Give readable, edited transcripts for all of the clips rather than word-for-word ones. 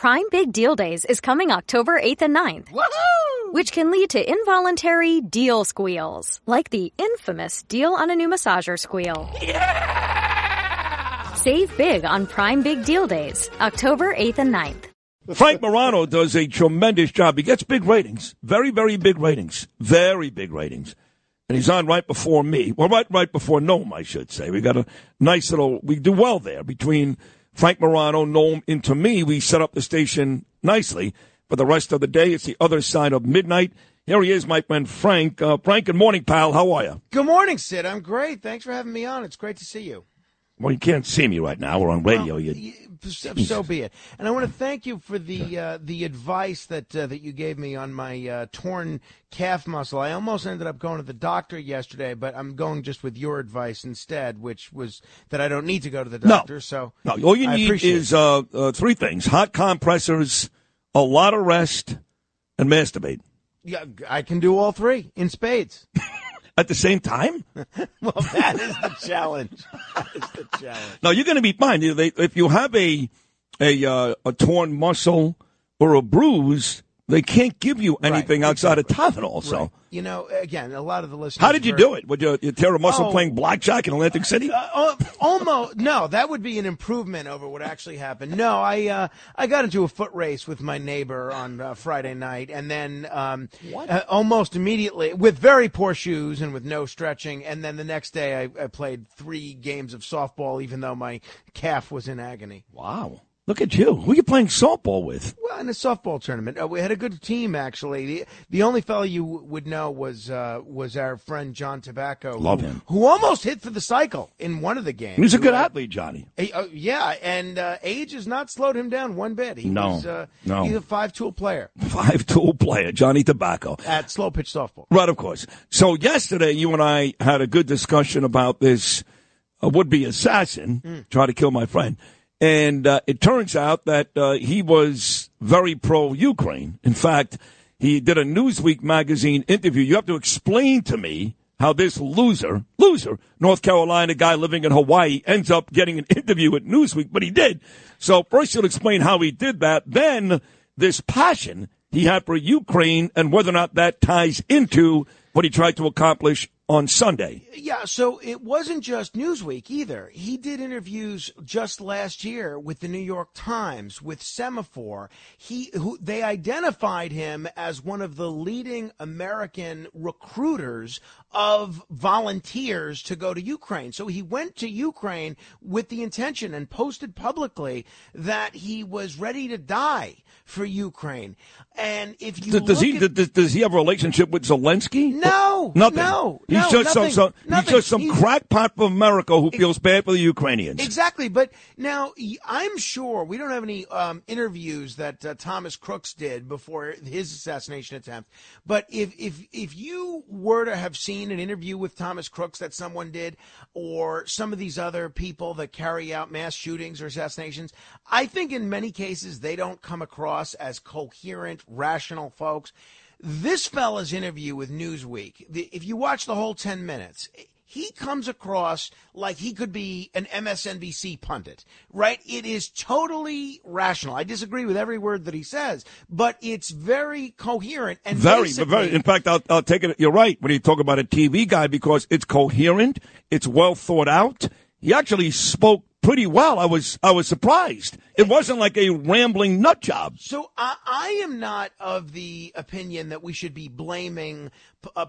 Prime Big Deal Days is coming October 8th and 9th. Woohoo! Which can lead to involuntary deal squeals, like the infamous deal on a new massager squeal. Yeah! Save big on Prime Big Deal Days, October 8th and 9th. Frank Morano does a tremendous job. He gets big ratings. Very, very big ratings. Very big ratings. And he's on right before me. Well, right before Noam, I should say. We got a nice little, we do well there between Frank Morano, Noam, into me. We set up the station nicely. For the rest of the day, it's the other side of midnight. Here he is, my friend Frank. Frank, good morning, pal. How are you? Good morning, Sid. I'm great. Thanks for having me on. It's great to see you. Well, you can't see me right now. We're on radio. So be it. And I want to thank you for the advice that you gave me on my torn calf muscle. I almost ended up going to the doctor yesterday, but I'm going just with your advice instead, which was that I don't need to go to the doctor. No, all you need is three things: hot compressors, a lot of rest, and masturbate. Yeah, I can do all three in spades. At the same time? Well, that is the challenge. No, you're going to be fine. If you have a torn muscle or a bruise, they can't give you anything outside of Tylenol. So, right. You know, again, a lot of the listeners. How did you do it? Would you tear a muscle playing blackjack in Atlantic City? Almost. No, that would be an improvement over what actually happened. No, I got into a foot race with my neighbor on Friday night, and then almost immediately, with very poor shoes and with no stretching, and then the next day I played 3 games of softball, even though my calf was in agony. Wow. Look at you. Who are you playing softball with? Well, in a softball tournament. We had a good team, actually. The only fellow you would know was our friend John Tobacco. Love him. Who almost hit for the cycle in one of the games. He's a good athlete, Johnny. Yeah, and age has not slowed him down one bit. No. He's a 5-tool player. 5-tool player, Johnny Tobacco. At slow pitch softball. Right, of course. So yesterday, you and I had a good discussion about this would-be assassin trying to kill my friend. And it turns out that he was very pro-Ukraine. In fact, he did a Newsweek magazine interview. You have to explain to me how this loser, North Carolina guy living in Hawaii, ends up getting an interview at Newsweek, but he did. So first you'll explain how he did that. Then this passion he had for Ukraine and whether or not that ties into what he tried to accomplish on Sunday. Yeah, so it wasn't just Newsweek either. He did interviews just last year with the New York Times, with Semaphore. They identified him as one of the leading American recruiters of volunteers to go to Ukraine. So he went to Ukraine with the intention and posted publicly that he was ready to die for Ukraine. And if you does he have a relationship with Zelensky? No, nothing. No, he's just nothing. He's just some crackpot from America who feels bad for the Ukrainians. Exactly. But now I'm sure we don't have any interviews that Thomas Crooks did before his assassination attempt. But if you were to have seen an interview with Thomas Crooks that someone did, or some of these other people that carry out mass shootings or assassinations, I think in many cases they don't come across as coherent, rational folks. This fella's interview with Newsweek, if you watch the whole 10 minutes, he comes across like he could be an MSNBC pundit, right? It is totally rational. I disagree with every word that he says, but it's very coherent and very. In fact, I'll take it. You're right when you talk about a TV guy because it's coherent, it's well thought out. He actually spoke pretty well. I was surprised. It wasn't like a rambling nut job. So I am not of the opinion that we should be blaming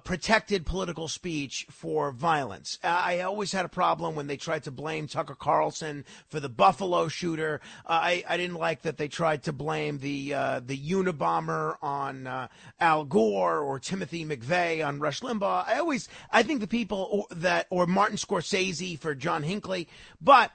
protected political speech for violence. I always had a problem when they tried to blame Tucker Carlson for the Buffalo shooter. I didn't like that they tried to blame the Unabomber on Al Gore or Timothy McVeigh on Rush Limbaugh. I think the people or Martin Scorsese for John Hinckley, but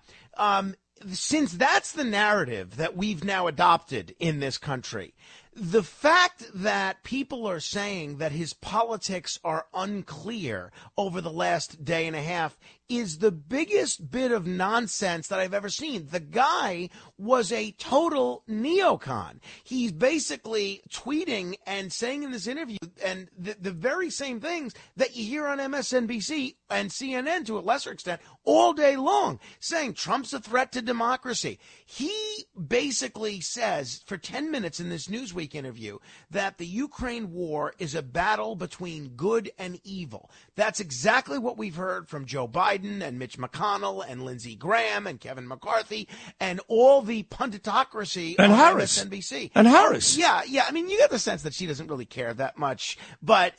since that's the narrative that we've now adopted in this country, the fact that people are saying that his politics are unclear over the last day and a half is the biggest bit of nonsense that I've ever seen. The guy was a total neocon. He's basically tweeting and saying in this interview and the very same things that you hear on MSNBC and CNN to a lesser extent all day long, saying Trump's a threat to democracy. He basically says for 10 minutes in this Newsweek interview that the Ukraine war is a battle between good and evil. That's exactly what we've heard from Joe Biden and Mitch McConnell and Lindsey Graham and Kevin McCarthy and all the punditocracy and on Harris. MSNBC. And Harris. Yeah. I mean, you get the sense that she doesn't really care that much. But,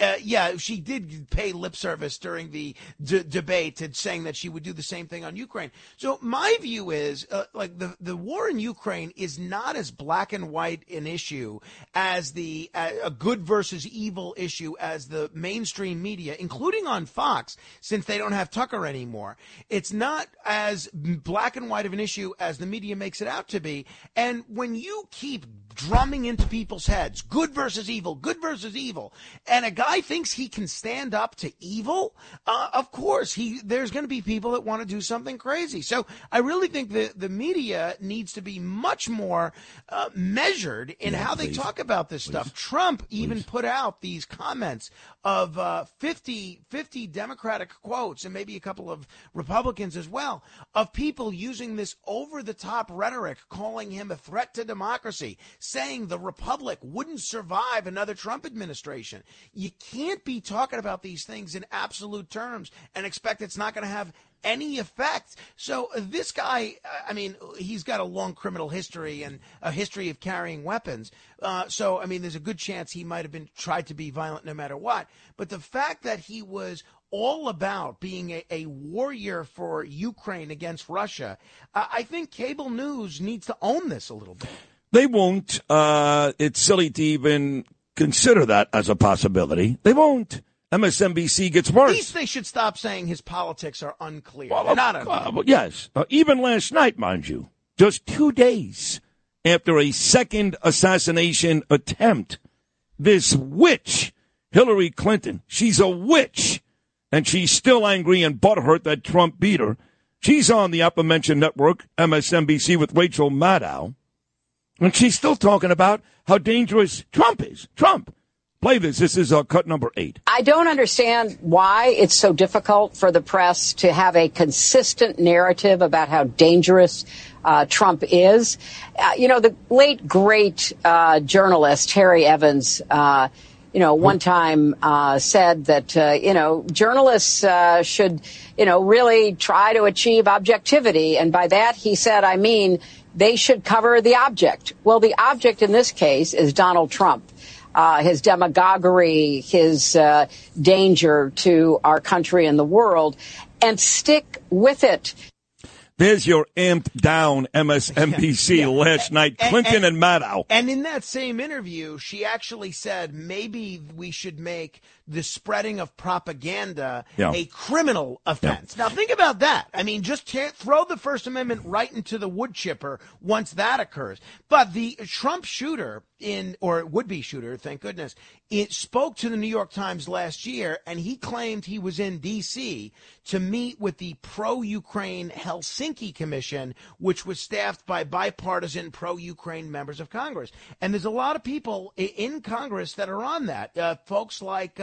she did pay lip service during the debate and saying that she would do the same thing on Ukraine. So my view is, the war in Ukraine is not as black and white an issue as a good versus evil issue as the mainstream media, including on Fox, since they don't have Tucker anymore. It's not as black and white of an issue as the media makes it out to be. And when you keep drumming into people's heads, good versus evil, and a guy thinks he can stand up to evil, of course, there's going to be people that want to do something crazy. So I really think the media needs to be much more measured in how they talk about this stuff. Trump even put out these comments of 50 Democratic quotes, and maybe a couple of Republicans as well, of people using this over-the-top rhetoric, calling him a threat to democracy, saying the Republic wouldn't survive another Trump administration. You can't be talking about these things in absolute terms and expect it's not going to have any effect. So this guy, I mean, he's got a long criminal history and a history of carrying weapons. So, I mean, there's a good chance he might have been tried to be violent no matter what. But the fact that he was all about being a warrior for Ukraine against Russia, I think cable news needs to own this a little bit. They won't. It's silly to even consider that as a possibility. They won't. MSNBC gets worse. At least they should stop saying his politics are unclear. Well, not unclear. Yes. Even last night, mind you, just 2 days after a second assassination attempt, this witch, Hillary Clinton, she's a witch, and she's still angry and butthurt that Trump beat her. She's on the aforementioned network, MSNBC, with Rachel Maddow, and she's still talking about how dangerous Trump is. Trump. Play this. This is cut number 8. I don't understand why it's so difficult for the press to have a consistent narrative about how dangerous Trump is. The late, great journalist Harry Evans, one time said that, journalists should, really try to achieve objectivity. And by that, he said, I mean, they should cover the object. Well, the object in this case is Donald Trump. His demagoguery, his danger to our country and the world, and stick with it. There's your amped down MSNBC last night, Clinton and Maddow. And in that same interview, she actually said maybe we should make the spreading of propaganda a criminal offense. Now, think about that. I mean, just throw the First Amendment right into the wood chipper once that occurs. But the Trump shooter or would-be shooter, thank goodness, it spoke to the New York Times last year, and he claimed he was in D.C. to meet with the pro-Ukraine Helsinki Commission, which was staffed by bipartisan pro-Ukraine members of Congress. And there's a lot of people in Congress that are on that. Folks like,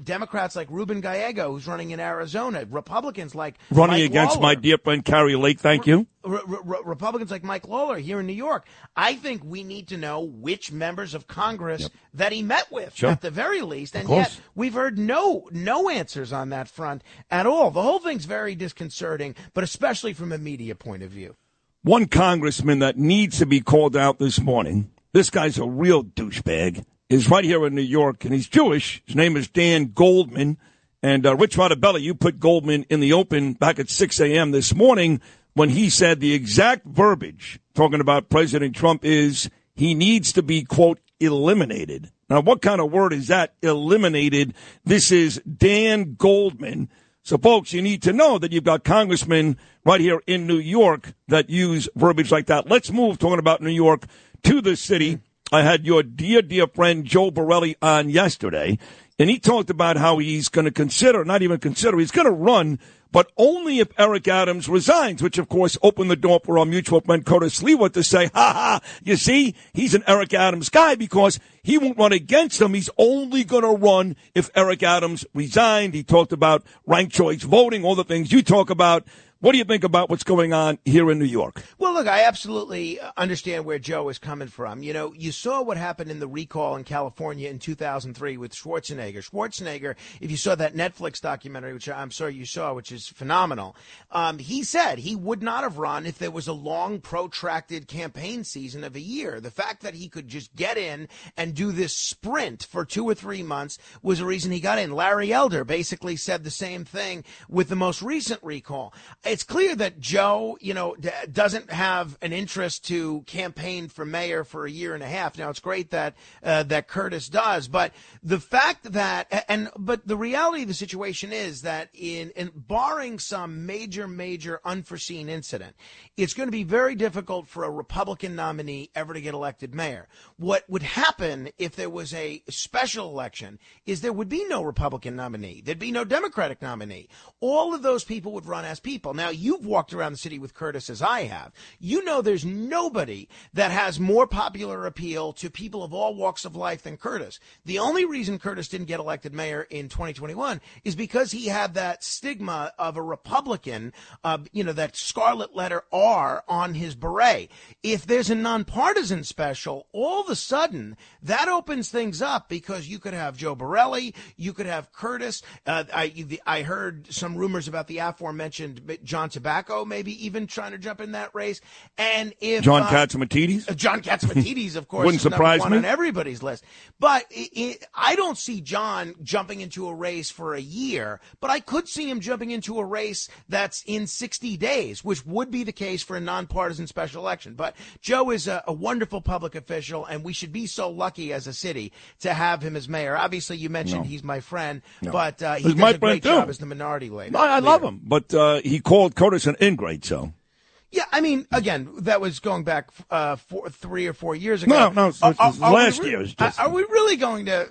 Democrats like Ruben Gallego, who's running in Arizona, Republicans like running Mike against Lawler. My dear friend Carrie Lake, thank you. Republicans like Mike Lawler here in New York. I think we need to know which members of Congress that he met with, at the very least. And yet we've heard no answers on that front at all. The whole thing's very disconcerting, but especially from a media point of view. One congressman that needs to be called out this morning, this guy's a real douchebag, is right here in New York, and he's Jewish. His name is Dan Goldman. And Rich Montabella, you put Goldman in the open back at 6 a.m. this morning when he said the exact verbiage talking about President Trump is he needs to be, quote, eliminated. Now, what kind of word is that, eliminated? This is Dan Goldman. So, folks, you need to know that you've got congressmen right here in New York that use verbiage like that. Let's move, talking about New York, to the city I had your dear friend Joe Borelli on yesterday, and he talked about how he's going to consider, not even consider, he's going to run, but only if Eric Adams resigns, which, of course, opened the door for our mutual friend Curtis Leawood to say, you see, he's an Eric Adams guy because he won't run against him. He's only going to run if Eric Adams resigned. He talked about ranked choice voting, all the things you talk about. What do you think about what's going on here in New York? Well, look, I absolutely understand where Joe is coming from. You know, you saw what happened in the recall in California in 2003 with Schwarzenegger. Schwarzenegger, if you saw that Netflix documentary, which I'm sure you saw, which is phenomenal, he said he would not have run if there was a long, protracted campaign season of a year. The fact that he could just get in and do this sprint for 2 or 3 months was the reason he got in. Larry Elder basically said the same thing with the most recent recall. It's clear that Joe, doesn't have an interest to campaign for mayor for a year and a half. Now, it's great that that Curtis does, but the fact that, but the reality of the situation is that in barring some major unforeseen incident, it's going to be very difficult for a Republican nominee ever to get elected mayor. What would happen if there was a special election is there would be no Republican nominee. There'd be no Democratic nominee. All of those people would run as people. Now, you've walked around the city with Curtis as I have. You know there's nobody that has more popular appeal to people of all walks of life than Curtis. The only reason Curtis didn't get elected mayor in 2021 is because he had that stigma of a Republican, that scarlet letter R on his beret. If there's a nonpartisan special, all of a sudden that opens things up because you could have Joe Borelli, you could have Curtis. I heard some rumors about the aforementioned John Tobacco maybe even trying to jump in that race. And if John Catsimatidis? John Catsimatidis, of course, wouldn't is surprise number one me on everybody's list. But I don't see John jumping into a race for a year, but I could see him jumping into a race that's in 60 days, which would be the case for a nonpartisan special election. But Joe is a wonderful public official, and we should be so lucky as a city to have him as mayor. Obviously, you mentioned he's my friend, but he does a great job as the minority leader. I love him, but he called Curtis an ingrate, so. Yeah, I mean, again, that was going back 3 or 4 years ago. No, last year. Are we really going to,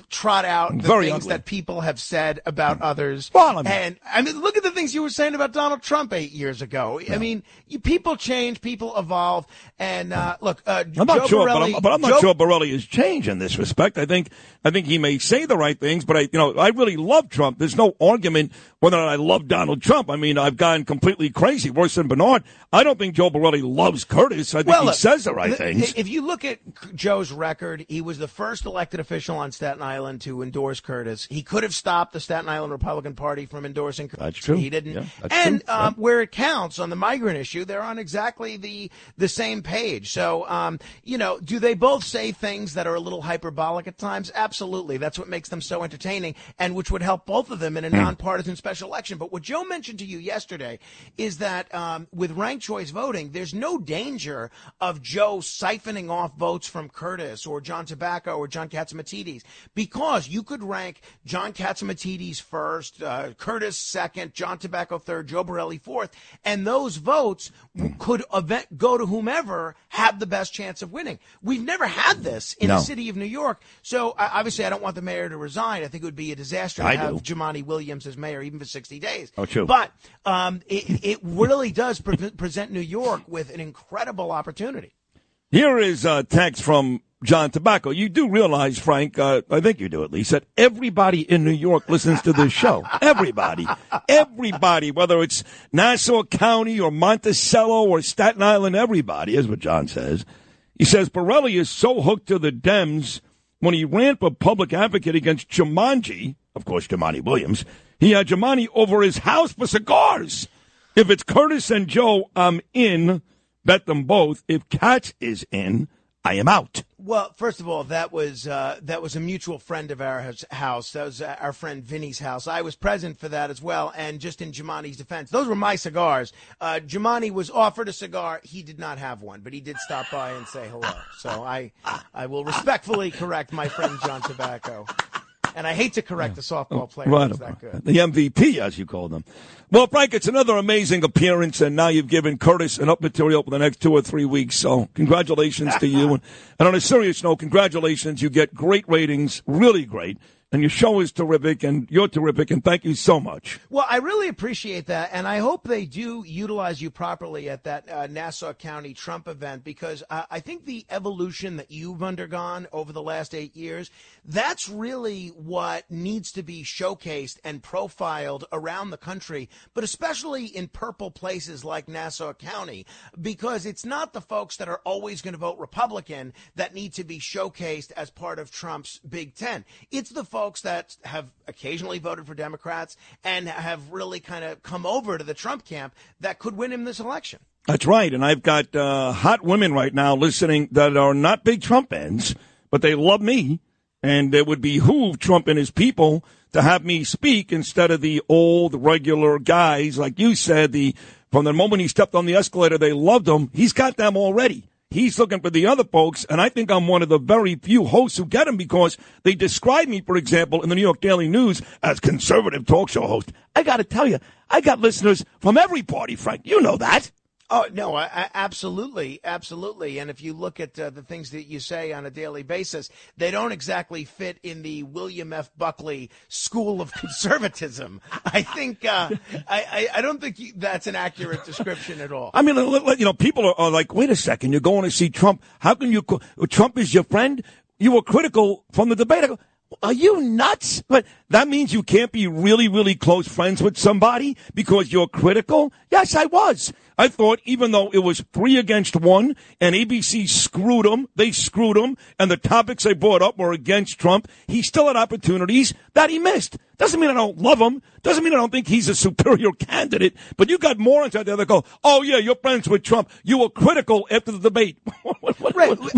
trot out the things that people have said about others? Well, and look at the things you were saying about Donald Trump 8 years ago. I mean, people change, people evolve, and look, I'm not sure, but I'm not sure Borelli has changed in this respect. I think he may say the right things, but I really love Trump. There's no argument whether or not I love Donald Trump. I mean, I've gone completely crazy, worse than Bernard. I don't think Joe Borelli loves Curtis. I think he says the right things. If you look at Joe's record, he was the first elected official on Staten Island to endorse Curtis. He could have stopped the Staten Island Republican Party from endorsing Curtis. That's true. He didn't. Yeah, and true. Where it counts on the migrant issue, they're on exactly the same page. So, do they both say things that are a little hyperbolic at times? Absolutely. That's what makes them so entertaining, and which would help both of them in a nonpartisan special election. But what Joe mentioned to you yesterday is that with ranked choice voting, there's no danger of Joe siphoning off votes from Curtis or John Tobacco or John Catsimatidis, because you could rank John Catsimatidis first, Curtis second, John Tobacco third, Joe Borelli fourth, and those votes could go to whomever had the best chance of winning. We've never had this in the city of New York, so obviously I don't want the mayor to resign. I think it would be a disaster to have Jumaane Williams as mayor even for 60 days. Oh, true. But it really does present New York with an incredible opportunity. Here is a text from John Tobacco. You do realize, Frank, I think you do at least, that everybody in New York listens to this show. Everybody, whether it's Nassau County or Monticello or Staten Island, everybody, is what John says. He says Borelli is so hooked to the Dems. When he ran for public advocate against Jumanji, of course, Jumaane Williams, he had Jumaane over his house for cigars. If it's Curtis and Joe, I'm in. Bet them both. If Katz is in, I am out. Well, first of all, that was a mutual friend of our house. That was our friend Vinny's house. I was present for that as well. And just in Jumane's defense, those were my cigars. Jumaane was offered a cigar. He did not have one, but he did stop by and say hello. So I will respectfully correct my friend John Tobacco. And I hate to correct the softball player. Right, Who's that good. the MVP, as you call them. Well, Frank, it's another amazing appearance, and now you've given Curtis enough material for the next 2 or 3 weeks. So congratulations to you. And on a serious note, congratulations. You get great ratings, really great. And your show is terrific, and you're terrific, and thank you so much. Well, I really appreciate that, and I hope they do utilize you properly at that Nassau County Trump event, because I think the evolution that you've undergone over the last 8 years, that's really what needs to be showcased and profiled around the country, but especially in purple places like Nassau County, because it's not the folks that are always going to vote Republican that need to be showcased as part of Trump's Big Ten. It's the folks that have occasionally voted for Democrats and have really kind of come over to the Trump camp that could win him this election. That's right. And I've got hot women right now listening that are not big Trump fans, but they love me. And it would behoove Trump and his people to have me speak instead of the old regular guys. Like you said, from the moment he stepped on the escalator, they loved him. He's got them already. He's looking for the other folks, and I think I'm one of the very few hosts who get him because they describe me, for example, in the New York Daily News as conservative talk show host. I got to tell you, I got listeners from every party, Frank. You know that. Oh, no, absolutely, absolutely. And if you look at the things that you say on a daily basis, they don't exactly fit in the William F. Buckley school of conservatism. I think I don't think that's an accurate description at all. I mean, people are like, wait a second, you're going to see Trump. How can you? Trump is your friend. You were critical from the debate. I go, are you nuts? But that means you can't be really, really close friends with somebody because you're critical? Yes, I was. I thought even though it was 3 against 1 and ABC screwed him, they screwed him, and the topics they brought up were against Trump, he still had opportunities that he missed. Doesn't mean I don't love him. Doesn't mean I don't think he's a superior candidate. But you got morons out there that go, oh, yeah, you're friends with Trump. You were critical after the debate.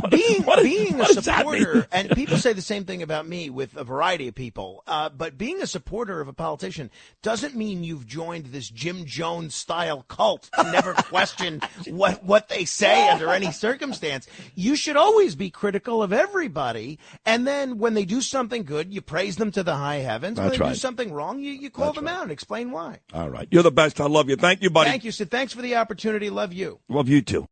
Being a supporter, and people say the same thing about me with a variety of people, but being a supporter of a politician doesn't mean you've joined this Jim Jones-style cult to never question what they say under any circumstance. You should always be critical of everybody, and then when they do something good, you praise them to the high heavens. That's when they right. do something wrong, you call them out and explain why. All right. You're the best. I love you. Thank you, buddy. Thank you, Sid. Thanks for the opportunity. Love you. Love you, too.